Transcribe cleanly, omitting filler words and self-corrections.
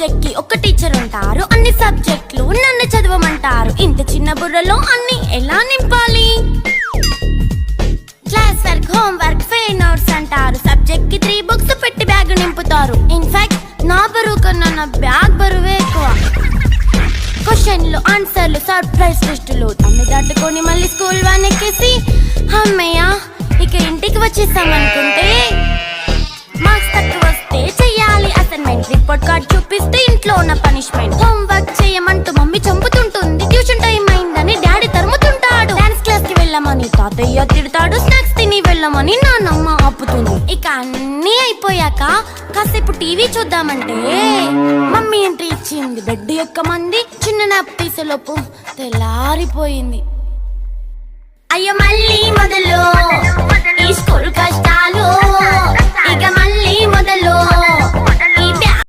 Subject కి ఒక teacher ఉంటారు, అన్ని సబ్జెక్టులు నన్ను చదవమంటారు. ఇంత చిన్న బుర్రలో అన్ని ఎలా నింపాలి? Class work, home work, fair notes అంటారు. సబ్జెక్ట్ కి 3 బుక్స్ పెట్టి బ్యాగ్ నింపుతారు. ఇన్ఫాక్ట్ నా బరువు కన్నా నా బ్యాగ్ బరువే ఎక్కువ. క్వశ్చన్లు, ఆన్సర్లు, సర్ప్రైజ్ టెస్టులు అన్ని దాటుకొని మళ్ళీ స్కూల్ వ్యాన్ ఎక్కేసి అమ్మయ్య ఇక ఇంటికి వచ్చేసామనుకుంటే మార్క్స్ తక్కువ వస్తే చెయ్యాలి అసైన్మెంట్. రిపోర్ట్ కార్డ్ చూపిస్తే ఇంట్లో ఉన్న పనిష్మెంట్. హోమ్ వర్క్ చేయమంటూ మమ్మీ చంపుతుంటుంది. ట్యూషన్ టైం అయిందని డాడీ తరుముతుంటాడు. డాన్స్ క్లాస్ కి వెళ్ళమని తాతయ్య తిడతాడు. స్నాక్స్ తిని వెళ్ళమని నాన్నమ్మ ఆపుతుంది. ఇక అన్నీ అయిపోయాక కాసేపు టీవీ చూద్దామంటే మమ్మీ ఎంట్రీ ఇచ్చింది. బెడ్ యొక్క మంది చిన్న నాప్ తీసేలోపు తెల్లారిపోయింది. అయ్యో మళ్ళీ మొదలు ఈ స్కూల్ కష్టాలు, ఇక మళ్ళీ మొదలు